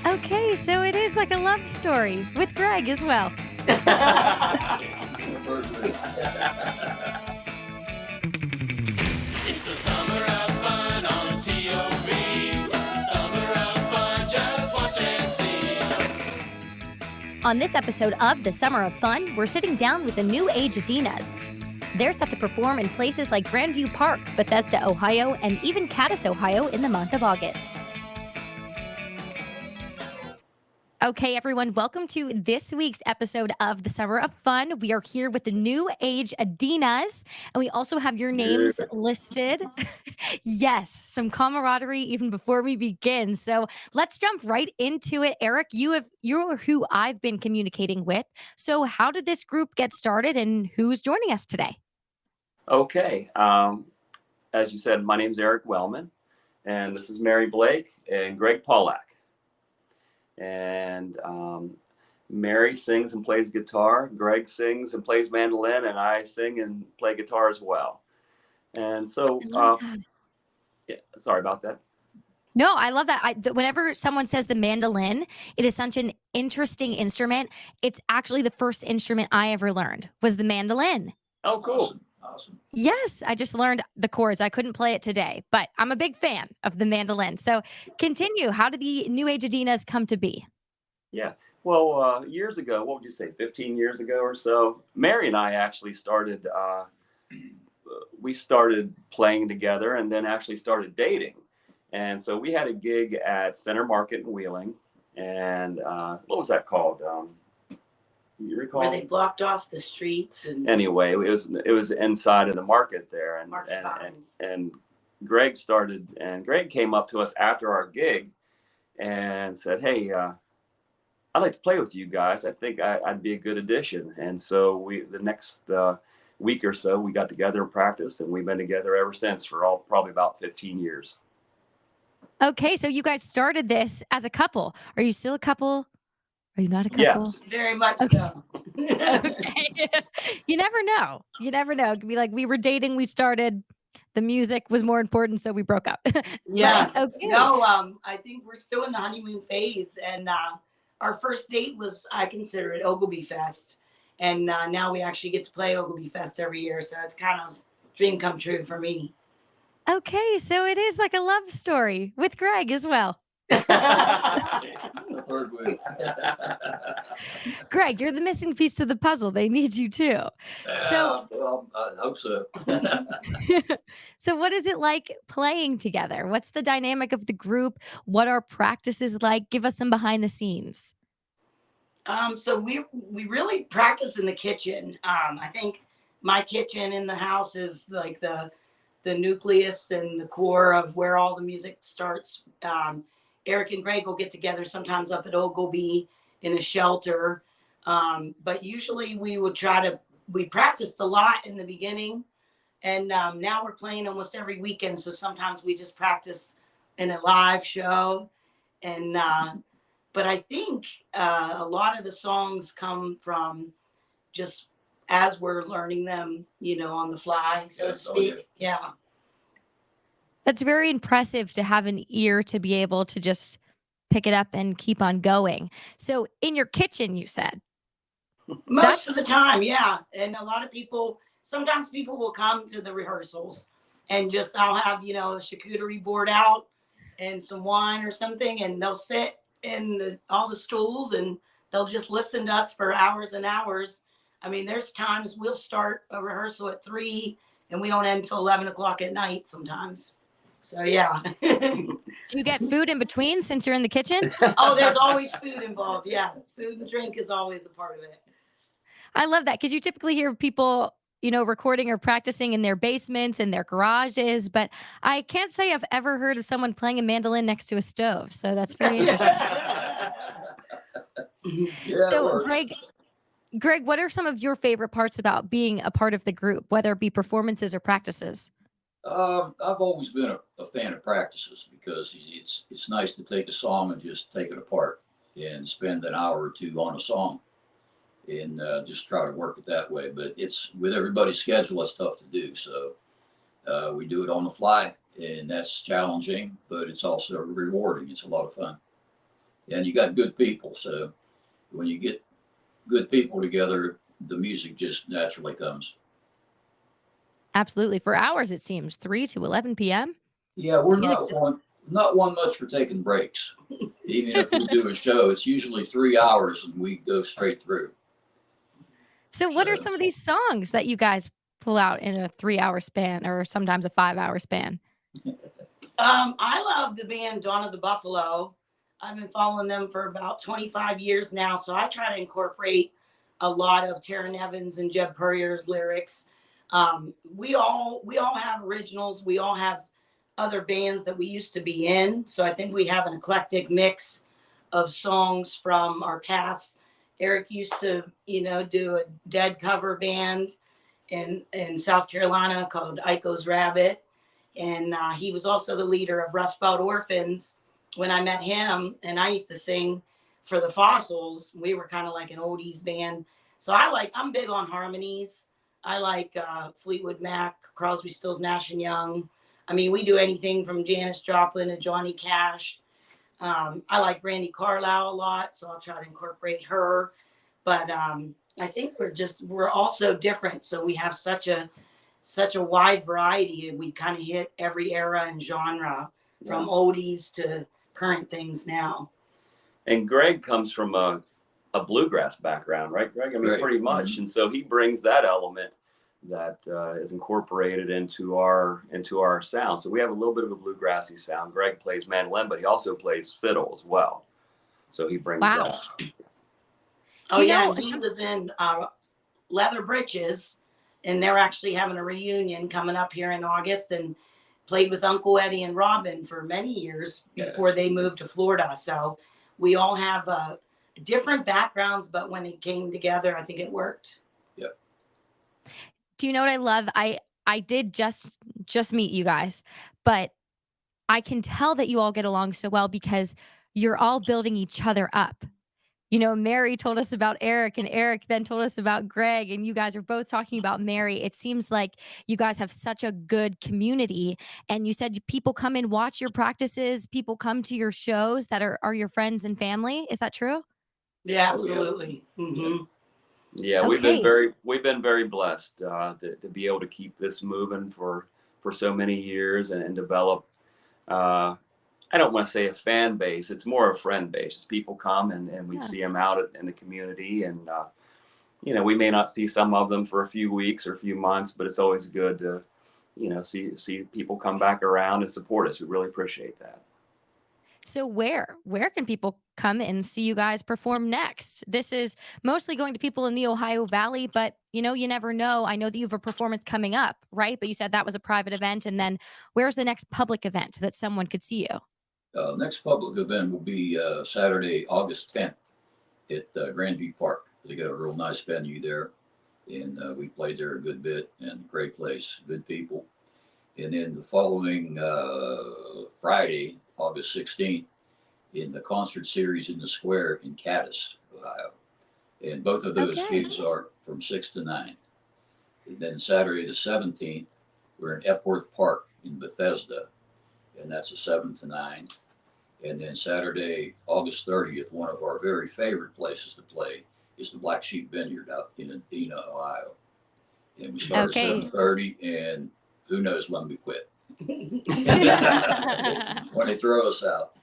Okay, so it is like a love story with Greg as well. It's the summer of fun on WTOV. It's the summer of fun, just watch and see. On this episode of The Summer of Fun, we're sitting down with the New Age Adenas. They're set to perform in places like Grand Vue Park, Bethesda, Ohio, and even Cadiz, Ohio in the month of August. Okay, everyone, welcome to this week's episode of The Summer of Fun. We are here with the New Age Adenas, and we also have your names listed. Yes, some camaraderie even before we begin. So let's jump right into it. Eric, you're who I've been communicating with. So how did this group get started, and who's joining us today? Okay. As you said, my name is Eric Wellman, and this is Mary Blake and Greg Pawlack. And Mary sings and plays guitar. Greg sings and plays mandolin, and I sing and play guitar as well. And so, yeah, sorry about that. No, I love that. Whenever someone says the mandolin, it is such an interesting instrument. It's actually the first instrument I ever learned was the mandolin. Oh, cool. Awesome. Yes, I just learned the chords. I couldn't play it today, but I'm a big fan of the mandolin. So continue. How did the New Age Adenas come to be? Yeah. Well, years ago, what would you say, 15 years ago or so, Mary and I actually started, we started playing together and then actually started dating. And so we had a gig at Center Market in Wheeling. And what was that called? You recall? Where they blocked off the streets and Anyway, it was inside of the market there, and Greg came up to us after our gig and said, "Hey, I'd like to play with you guys. I think I'd be a good addition." And so the next week or so we got together and practiced, and we've been together ever since for probably about 15 years. Okay, so you guys started this as a couple. Are you still a couple? Are you not a couple? Yes. very much Okay. so. Okay. You never know. You never know. It could be like we were dating, we started, the music was more important, so we broke up. Yeah. But, okay. No, I think we're still in the honeymoon phase, and our first date was, I consider it, Ogilvy Fest, and now we actually get to play Ogilvy Fest every year, so it's kind of dream come true for me. Okay, so it is like a love story with Greg as well. The third way. Greg, you're the missing piece to the puzzle. They need you too. So, Well, I hope so. so what is it like playing together? What's the dynamic of the group? What are practices like? Give us some behind the scenes. So we really practice in the kitchen. I think my kitchen in the house is like the nucleus and the core of where all the music starts. Eric and Greg will get together sometimes up at Ogilvy in a shelter. But usually we practiced a lot in the beginning, and now we're playing almost every weekend. So sometimes we just practice in a live show. And, but I think a lot of the songs come from just as we're learning them, on the fly, so to speak. Yeah. That's very impressive to have an ear to be able to just pick it up and keep on going. So in your kitchen, you said? Most of the time, yeah. And a lot of sometimes people will come to the rehearsals and I'll have, a charcuterie board out and some wine or something, and they'll sit in all the stools and they'll just listen to us for hours and hours. I mean, there's times we'll start a rehearsal at 3 and we don't end till 11 o'clock at night sometimes. So, yeah. Do you get food in between since you're in the kitchen? Oh, there's always food involved. Yes. Food and drink is always a part of it. I love that because you typically hear people, recording or practicing in their basements and their garages, but I can't say I've ever heard of someone playing a mandolin next to a stove. So that's very interesting. Yeah, So, Greg, what are some of your favorite parts about being a part of the group, whether it be performances or practices? I've always been a fan of practices because it's nice to take a song and just take it apart and spend an hour or two on a song and just try to work it that way. But it's with everybody's schedule, that's tough to do. So we do it on the fly, and that's challenging, but it's also rewarding. It's a lot of fun. and you got good people. So when you get good people together, the music just naturally comes. Absolutely. For hours, it seems 3 to 11 p.m. Yeah, The we're music just not one much for taking breaks. Even if we do a show, it's usually 3 hours and we go straight through. So what are So some of these songs that you guys pull out in a 3-hour span or sometimes a 5-hour span? I love the band Dawn of the Buffalo. I've been following them for about 25 years now, so I try to incorporate a lot of Taryn Evans and Jeb Puryear's lyrics. We all have originals. We all have other bands that we used to be in, so I think we have an eclectic mix of songs from our past. Eric used to, do a Dead cover band in South Carolina called Iko's Rabbit. And he was also the leader of Rust Belt Orphans when I met him. And I used to sing for the Fossils. We were kind of like an oldies band. So I'm big on harmonies. I like Fleetwood Mac, Crosby, Stills, Nash and Young. I mean, we do anything from Janis Joplin to Johnny Cash. I like Brandy Carlisle a lot, so I'll try to incorporate her. But I think we're all so different. So we have such a wide variety, and we kind of hit every era and genre from oldies to current things now. And Greg comes from a bluegrass background, right, Greg? I mean, Right. pretty much. Mhm. And so he brings that element that is incorporated into our sound. So we have a little bit of a bluegrassy sound. Greg plays mandolin, but he also plays fiddle as well. So he brings Wow. that. Oh You yeah, know, and he was in Leather Britches, and they're actually having a reunion coming up here in August, and played with Uncle Eddie and Robin for many years before they moved to Florida. So we all have different backgrounds, but when it came together, I think it worked. Yep. do you know what I love? I did just meet you guys, but I can tell that you all get along so well because you're all building each other up. You know, Mary told us about Eric, and Eric then told us about Greg, and you guys are both talking about Mary. It seems like you guys have such a good community. And you said people come and watch your practices, people come to your shows that are your friends and family. Is that true? Yeah, Oh, yeah. absolutely. Yeah. Yeah, Okay. we've been very blessed to be able to keep this moving for so many years and develop. I don't want to say a fan base; it's more a friend base. Just people come and we Yeah. see them out in the community, and we may not see some of them for a few weeks or a few months, but it's always good to see people come back around and support us. We really appreciate that. So where can people come and see you guys perform next? This is mostly going to people in the Ohio Valley, but you never know. I know that you have a performance coming up, right? But you said that was a private event, and then where's the next public event that someone could see you? Next public event will be Saturday, August 10th at Grand Vue Park. They got a real nice venue there, and we played there a good bit, and great place, good people. And then the following Friday, August 16th, in the concert series in the square in Cadiz, Ohio. And both of those Okay. gigs are from 6 to 9. And then Saturday the 17th, we're in Epworth Park in Bethesda, and that's a 7 to 9. And then Saturday, August 30th, one of our very favorite places to play is the Black Sheep Vineyard out in Adena, Ohio. And we start at Okay. 7:30, and who knows when we quit. When they throw us out.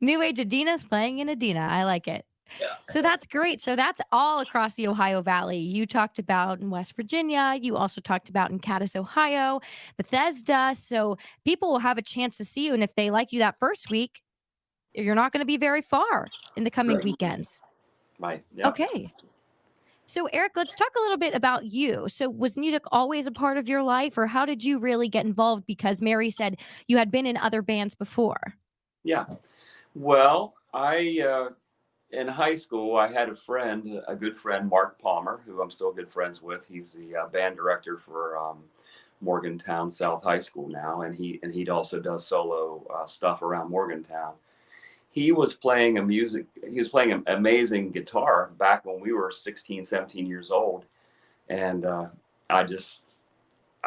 New Age Adenas playing in Adena. I like it. Yeah. So that's great. So that's all across the Ohio Valley. You talked about in West Virginia. You also talked about in Cadiz, Ohio, Bethesda. So people will have a chance to see you. And if they like you that first week, you're not going to be very far in the coming Right. weekends. Right. Yeah. Okay. So, Eric, let's talk a little bit about you. So, was music always a part of your life, or how did you really get involved? Because Mary said you had been in other bands before. Yeah. Well, in high school, I had a good friend, Mark Palmer, who I'm still good friends with. He's the band director for Morgantown South High School now, and he also does solo stuff around Morgantown. He was playing an amazing guitar back when we were 16, 17 years old, and I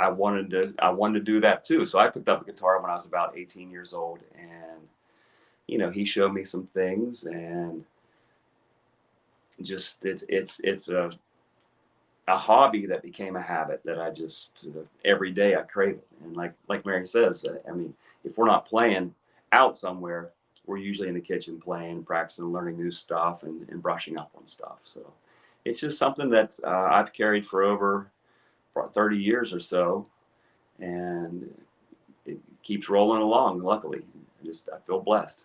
wanted to do that too. So I picked up a guitar when I was about 18 years old, and he showed me some things, and just it's a hobby that became a habit that I just every day I crave it. And like Mary says, I mean, if we're not playing out somewhere, we're usually in the kitchen playing, practicing, learning new stuff, and brushing up on stuff. So it's just something that I've carried for over 30 years or so, and it keeps rolling along. Luckily, I feel blessed.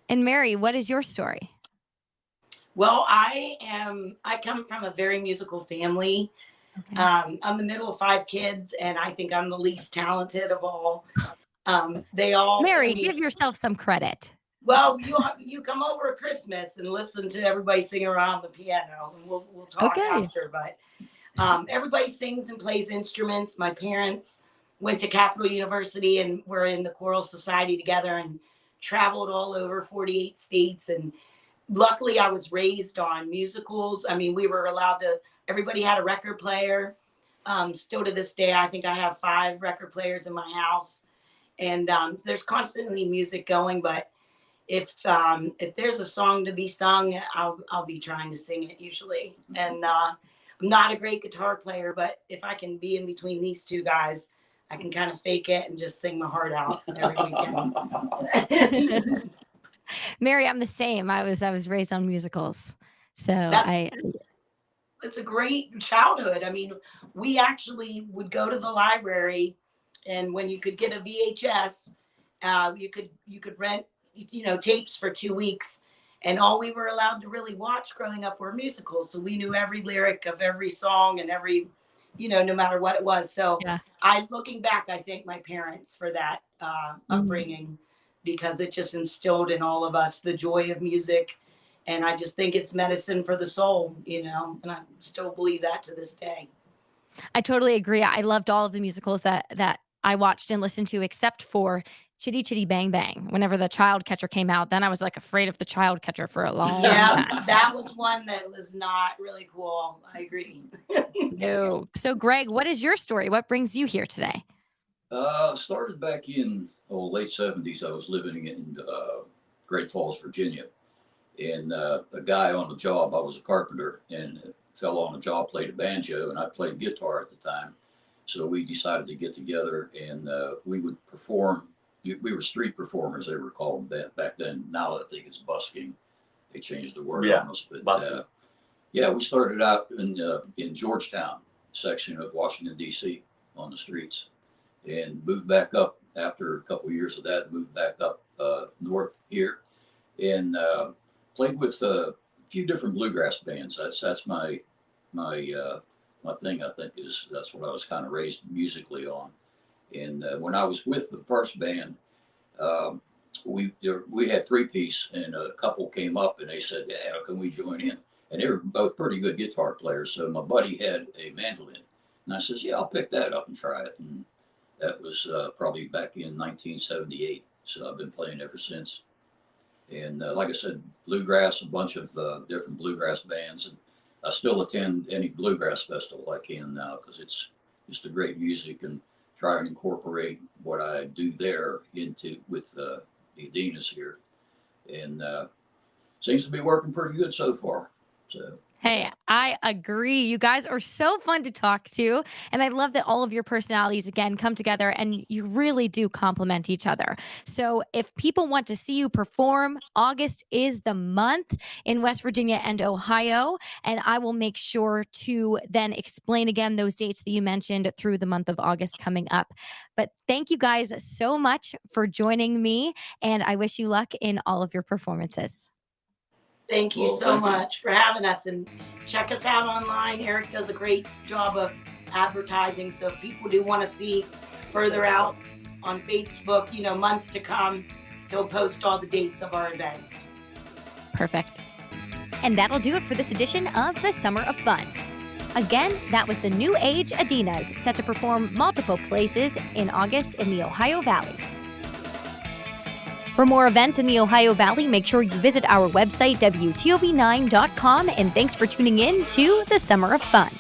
And Mary, what is your story? Well, I come from a very musical family. Okay. I'm the middle of 5 kids, and I think I'm the least talented of all. They all, Mary, give yourself some credit. well, you come over at Christmas and listen to everybody sing around the piano, and we'll talk Okay. after. But everybody sings and plays instruments. My parents went to Capital University and were in the choral society together and traveled all over 48 states. And luckily, I was raised on musicals. I mean, we were allowed to. Everybody had a record player. Still to this day, I think I have 5 record players in my house, and there's constantly music going. But if there's a song to be sung, I'll be trying to sing it usually. And I'm not a great guitar player, but if I can be in between these 2 guys, I can kind of fake it and just sing my heart out every weekend. Mary, I'm the same. I was raised on musicals. So It's a great childhood. I mean, we actually would go to the library, and when you could get a VHS, you could rent, tapes for 2 weeks, and all we were allowed to really watch growing up were musicals. So we knew every lyric of every song and every, no matter what it was. So yeah. Looking back, I thank my parents for that upbringing, because it just instilled in all of us the joy of music. And I just think it's medicine for the soul, and I still believe that to this day. I totally agree. I loved all of the musicals that I watched and listened to, except for Chitty Chitty Bang Bang. Whenever the Child Catcher came out, then I was like afraid of the Child Catcher for a long time. That was one that was not really cool. I agree. No. So Greg, what is your story? What brings you here today? Started back in late 70s. I was living in Great Falls, Virginia. And a guy on the job, I was a carpenter, and a fellow on the job played a banjo, and I played guitar at the time. So we decided to get together, and we would perform. We were street performers, they were called back then. Now I think it's busking. They changed the word on us. But we started out in Georgetown section of Washington, D.C. on the streets, and moved back up after a couple of years of that, moved back up north here, and played with a few different bluegrass bands. That's my thing. I think that's what I was kind of raised musically on. And when I was with the first band, we had 3-piece, and a couple came up and they said, "Yeah, can we join in?" And they were both pretty good guitar players. So my buddy had a mandolin, and I says, "Yeah, I'll pick that up and try it." And that was probably back in 1978. So I've been playing ever since. And like I said, bluegrass, a bunch of different bluegrass bands. And I still attend any bluegrass festival I can now, because it's just a great music, and try and incorporate what I do there with the Adenas here. And seems to be working pretty good so far. So. Hey, I agree. You guys are so fun to talk to. And I love that all of your personalities, again, come together and you really do complement each other. So if people want to see you perform, August is the month in West Virginia and Ohio. And I will make sure to then explain again those dates that you mentioned through the month of August coming up. But thank you guys so much for joining me. And I wish you luck in all of your performances. Thank you so much for having us, and check us out online. Eric does a great job of advertising. So if people do want to see further out on Facebook, months to come, he'll post all the dates of our events. Perfect. And that'll do it for this edition of the Summer of Fun. Again, that was the New Age Adenas, set to perform multiple places in August in the Ohio Valley. For more events in the Ohio Valley, make sure you visit our website, WTOV9.com, and thanks for tuning in to the Summer of Fun.